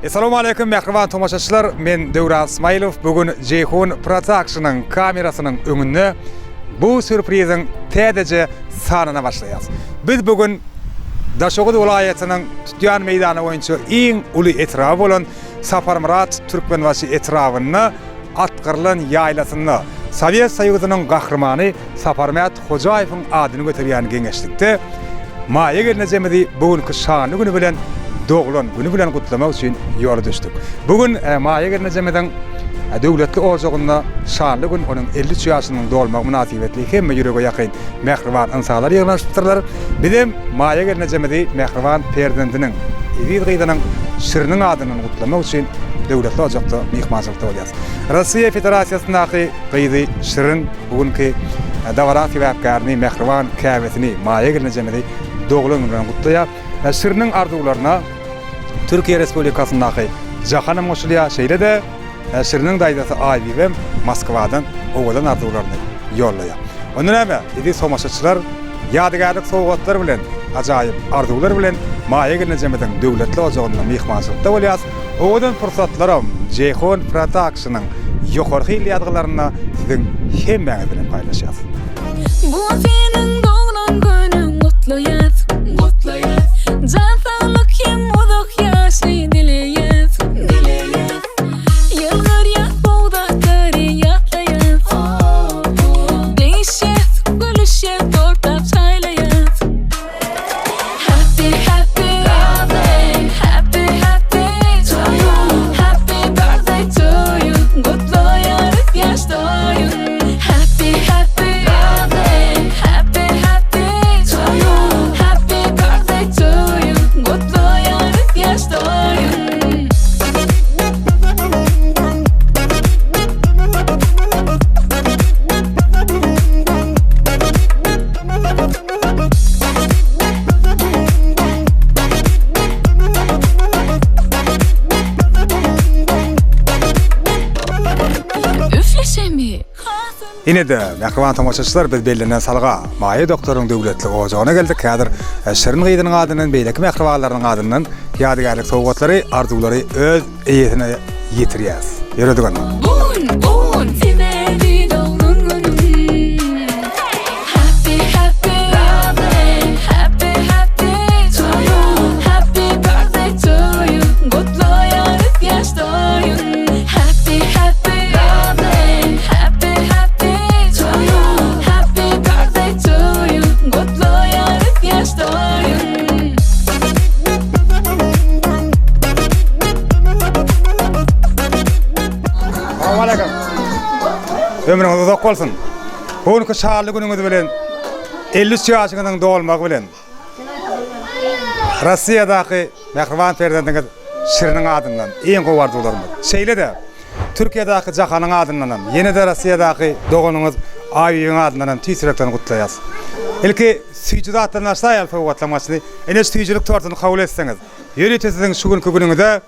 Assalamu alaykum mehriban tomoşaçylar. Men Döwran Ismailov. Bugün Jehun Production'ın kamerasynyň öňünde bu sürpriziň täzece sanyna başlaýas. Biz bugün Daşoğuz welaýatynyň Tutýan meýdany boýunça iň uly etraf bolan Saparmurat Türkmenbaşy etrawyny atgyrlan ýaylasyny Sovet Soýuzynyň gahrymany Saparmurat Hojaýewiň adyny göterýän geňeşlikde maýa gelnejemidi bugünkü şanly güni bilen Doğulan günü bilen kutlamak için yola düştük. Bugün maýa gelnejemeden döwletli ojagynda şanly gün onun 53 ýaşynyň dolmak münasibetli hemme ýürege ýakyn mehriban insanlar ýygnashdylar. Bizim maýa gelnejemedi mehriban prezidentiniň Eýir Gyýdanyň şiriniň adyny kutlamak için döwletli ojakda mehmançylykda bolýar. Russiýa Federasiýasyndaky Gyýdy şirin bugünkü dawara sebäpkärni mehriban käbetini maýa gelnejemedi doglan bilen kutlaýar. Şiriniň arzuwlaryna Türkiye Respublikasyndaky Jahan Moşulya şeýle-de şiriniň daýdasy Aýbibem Moskwadan owadan arzuwlaryny ýollaýar. Onda näme? Idi somaşaçylar ýadygarlyk sowgatlar bilen, ajaýyp arzuwlar bilen maýa gelnejemeden döwletli ojagyna mehmançylykda bolýar. Owadan pursatlaram Jehun Production'yň ýokarky ýadgylaryna siziň hemmeňiz bilen paýlaşýar. Bu senin doğulan günün mutluýet, mutluýet. Can sağlık hem uzak yaşlı dileyet, dileyet. Yıllar yaz boğdakları yatlayet. Değişet, gülüşet, ortak çaylayet. Happy, happy birthday, happy, happy to you. Happy birthday to you. Kutluyoruz yaş doyun. Happy, happy birthday, happy, happy to you. Happy birthday to you. Kutluyoruz yaş doyun. Üfleşemi. Ine de mehriban tomoşaçylar biz bellilen salga maýa doktoryň döwletli ojagyna geldik. Häzir Şirin Gyýdynyň adynyň beýleki mehribanlaryň adynyň ýadygarlyk sowgatlary, arzuwlary öz eýetine ýetirýär. Ýöredik onu. Bugün sevmedi doğulan günün. Happy, happy birthday, happy, happy to you. Happy birthday to you. Kutluyoruz yaş doyun. Happy, happy birthday, happy, happy to you. Happy birthday to you. Kutluyoruz yaş doyun. Assalamu alaykum. Ömrüňiz uzak bolsun. Bugünkü şanly günüňiz bilen 53 ýaşynyň dolmagy bilen Russiýadaky mehriban prezidentiňiz şiriniň adyndan iň gowy arzuwlarymyz. Şeýle-de Türkiýedaky Jahanyň adyndan, ýene-de Russiýadaky dogunyňyz Aýbyň adyndan tüýsürekden gutlaýas. Ilki süýjü zatlaryny aşaýal sowgatlamasyny, ene süýjülik tortuny kabul etseňiz, ýöretesiň şu günkü günüňizde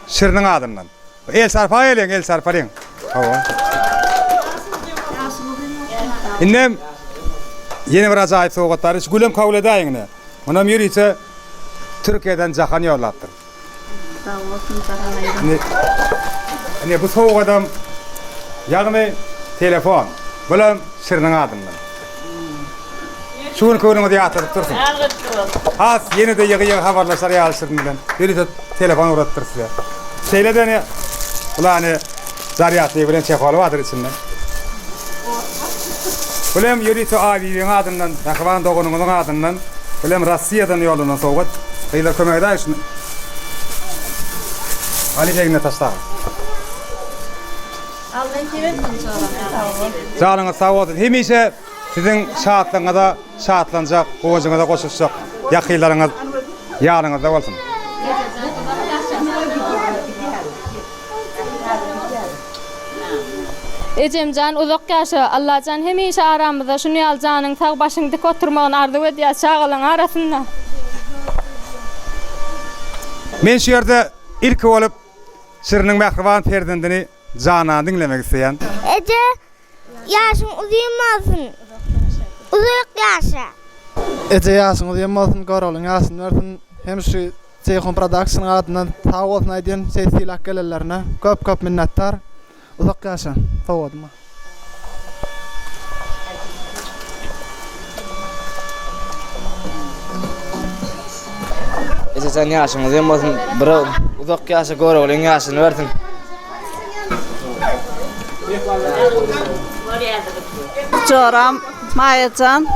şiriniň adyndan. El sarpaýyň, el sarpaýyň. Hawa. Innem yeni bir ajaýyp sowgatlar hiç gülem kabul edäýiňne. Onam ýürýse Türkiýeden Jahan ýolapdyr. Sağ olsun Jahan. Ne bu sowgadam ýagny telefon bilen şiriniň adyndan. Şu gün köýüňizde ýatyryp dursun. Az ýene-de ýygy habarlaşar ýalyşyr bilen. Ýürýse telefon uratdyr size. Şeýle-de ne ulany zaryatly bilen çepaly wadyr içinde. Bilem ýürýse Aýbyň adyndan, mehriban dogunyň adyndan, bilem Russiýadan ýoluna sowgat. Beýler kömek edäýär şunu. Ali Begine taşlar. Aldan keberdim sonra. Canıňyz sag bolsun. Hemişe siziň şatlygyňyza şatlanjak, goýuňyza goşuşjak ýakylaryňyz ýanyňyzda bolsun. Ejemjan uzak ýaşa, Allahjan hemişe aramyzda şunu ýaljanyň tag başyňda oturmagyny arzuw edýär çağalyň arasynda. Men şu ýerde ilki bolup şiriniň mehriban prezidentini jana dinlemek isleýän. Ece yaşın uzaymasın. Uzak yaşa. Ece yaşın uzaymasın, garalın yaşın versin. Hem şu Ceyhun Production adından sağ olsun aydın seslilik gelenlerine köp minnettar. Uzak yaşa. Sağ olun. Sen yaşın uzun olsun, bir uzak yaşa göre olan yaşını versin. Çoram, Mayacan,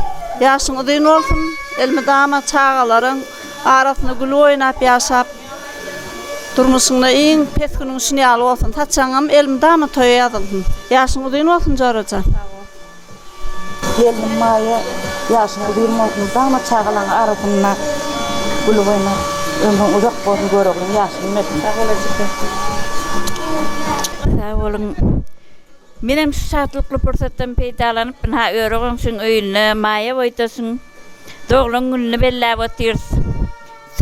yaşın uzun olsun. Elmi dama çağaların arasında gül oynap yaşap. Durmuşunda en pes günün şinyalı olsun. Taçanım elmi dama toya yazılsın. Yaşın uzun olsun Çoracan. Geldim Maya, yaşın uzun olsun. Dama çağaların arasında gül oynap. Ömrün uzak olsun göre olan yaşını versin. Sağ olun. Benim şu şartlıklı fırsattan peydalanıp bana öğreğin şun öğünü Maya boytasın. Doğulun gününü bellab otursun.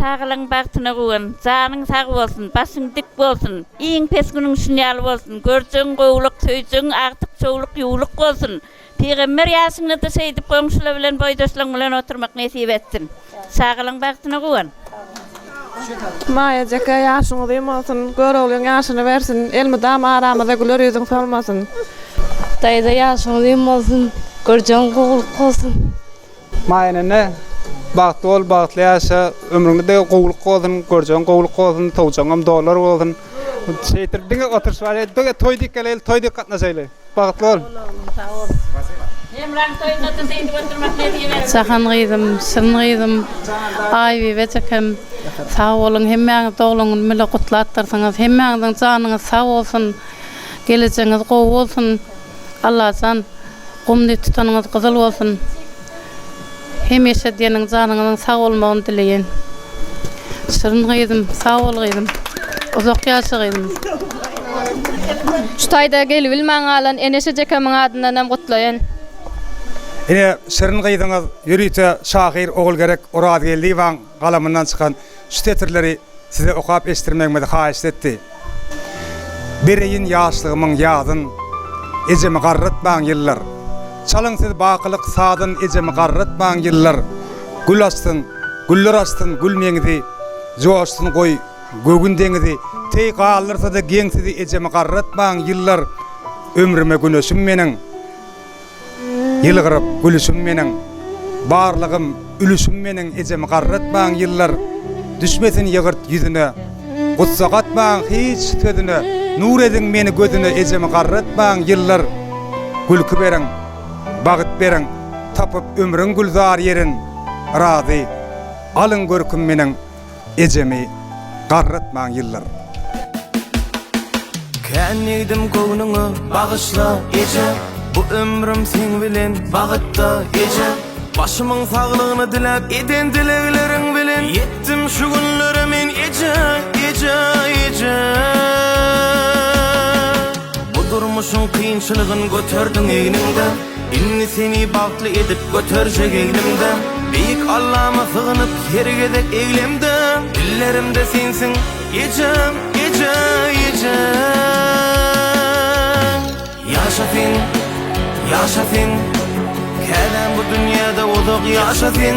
Sağılın baktına koyun, canın sağ olsun, basın dik olsun. İyin pes günün şinyalı olsun. Görsün, kovuluk, tüysün, artık çoğuluk, yuğuluk olsun. Peygamber yaşını da seydip komşula bilen boydaslan bilen oturmak nasip etsin. Sağılın baktına koyun. Maya jaka yaşın uzun olsun, göre olan yaşını versin, elmi dam aramada güler yüzün solmasın. Dayda yaşın uzun olsun, göreceğin kovuluk olsun. Maya'nın ne? Baktı ol, baktı yaşa, ömründe de kovuluk olsun, göreceğin kovuluk olsun, tavcağım dolar olsun. Şeytirdiğine oturuş var ya, toydik geleyim, toydik katlaşayım. Baktı ol. Sahan gıydım, sırn gıydım, ayvi ve çekem. Sağ olun, hemmeğiniz doğulun müle kutlattırsanız, hemmeğinizin canınız sağ olsun, geleceğiniz kov olsun. Allah'tan kumdi tutanınız kızıl olsun. Hem yaşadiyenin canınızın sağ olmağını dileyin. Sırn gıydım, sağ ol gıydım, uzak yaşı gıydım. Şu tayda gelip bilmeğin alan, eneşe cekemin adından hem kutlayın. Ine şirin gıydınız, yürüyte Şahir oğul gerek orad geldiği van kalamından çıkan şu tetirleri size okuyup eştirmekmedi hayiş etti. Bireyin yaşlığımın yadın, ecemi garrıtman yıllar. Çalın siz bakılık sadın, ecemi garrıtman yıllar. Gül açtın, güller açtın, gülmeğidi, coştun koy, gögün dengidi, tey kağılırsa da gengsidi, ecemi garrıtman yıllar. Ömrüme günöşüm menin, yılgırıp gülüşüm menin, barlığım ülüşüm menin, ecemi garrıtman yıllar. Düşmesin yığırt yüzüne, kutsakatman hiç tödüne, nur edin meni gözüne, ecemi garrıtman yıllar. Gülkü berin, bağıt berin, tapıp ömrün gülzar yerin, razı, alın görküm menin, ecemi garrıtman yıllar. Kennedim koynunu bağışla ece, bu ömrüm sen bilen bağıtta ece. Başımın sağlığını dilep eden dileklerin bilen, yettim şu günlerimin ece, ece, ece. Bu durmuşun kıyınçılığın götürdün eynimden, inni seni bağlı edip götürecek eynimden. Büyük Allah'ıma sığınıp hergedek eylemden, dillerimde sensin ece, ece, ece. Yaşasın, yaşasın, kelen bu dünyada uzak yaşasın.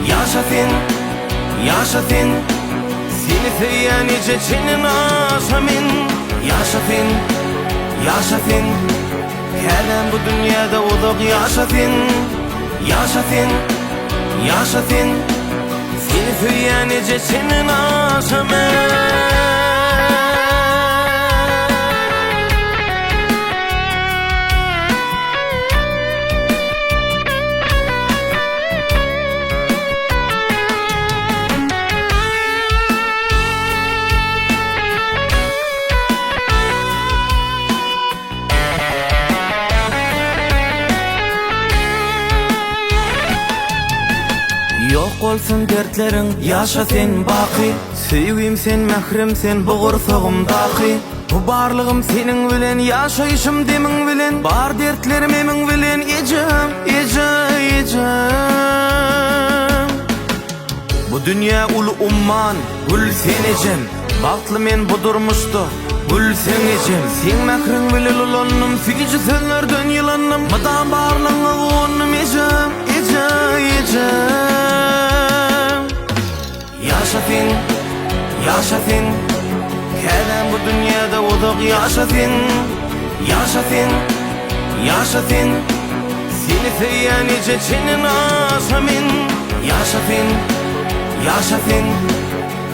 Yaşasın, yaşasın, seni seyen nice çinin aşamin. Yaşasın, yaşasın, kelen bu dünyada uzak yaşasın. Yaşasın, yaşasın, seni seyen nice çinin aşamin. Yok olsun dertlerin, yaşa sen baki. Sevgim sen, mehrim sen, boğursağım daki. Bu barlığım senin bilen, yaşayışım demin bilen. Bar dertlerim emin bilen, ecem, ece, ece. Bu dünya ulu umman, gül sen ecem. Baktlı men bu durmuştu, gül sen ecem. Sen mehrim bilen ulanım, fikici senlerden yılanım. Madan barlığına uğunum ecem, ece, ece. Yaşasın, yaşa sen. Kelen bu dünyada uzak yaşa sen. Yaşa sen, yaşa sen. Seni seyen iyice çinin aşamin. Yaşa sen, yaşa sen.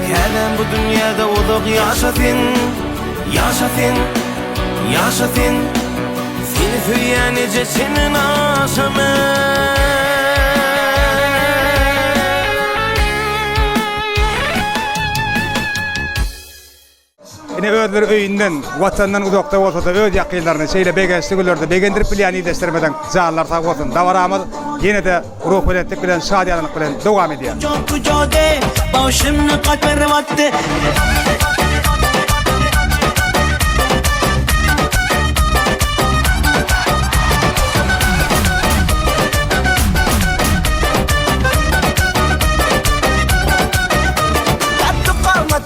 Kelen bu dünyada uzak yaşa sen. Yaşa sen, yaşa sen. Seni seyen iyice çinin aşamin. Ine özleri öýünden, watandan uzakda bolsa da öz ýakynlaryny şeýle begençligilerde begendirip bilýän ýetişdirmeden janlar sag bolsun. Dawaramyz ýene-de ruh bilenlik bilen şadýanlyk bilen dowam edýär. Kucode başımni qatırvatdı.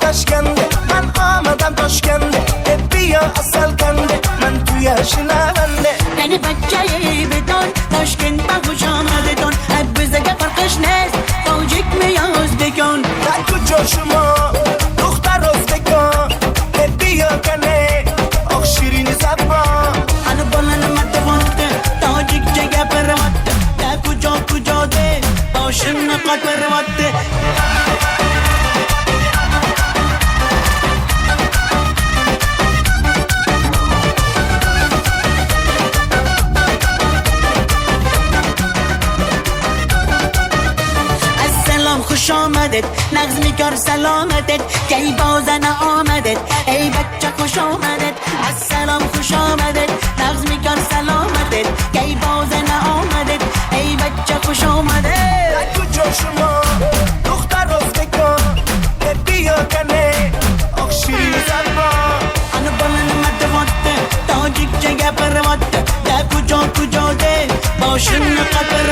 Taşkende, ben amadan taşkende. Hep bir ya asal kende, ben tu yaşına bende. Beni bakçayı bedon, taşkent bakuşama dedon. Hep bize farkış nes, olacak mı ya Özbekon? Tatlı coşuma, ruhtar Özbekon. Hep bir ya kane, ok şirini sabba. Hani balanım adı vattı, tacikçe yapar vattı. Ya kuco de, başımla katır vattı. خوش آمدید نغزمی کار سلامتید کی بازنه آمدید ای بچه خوش آمدید السلام خوش آمدید نغزمی کار سلامتید کی بازنه آمدید ای بچه خوش آمدید کجا شما دختر Özbekon بیا کنه آخشیری زبا انا بلن مدواته تاجیک جگه پرواته ده کجا ده باشن قطر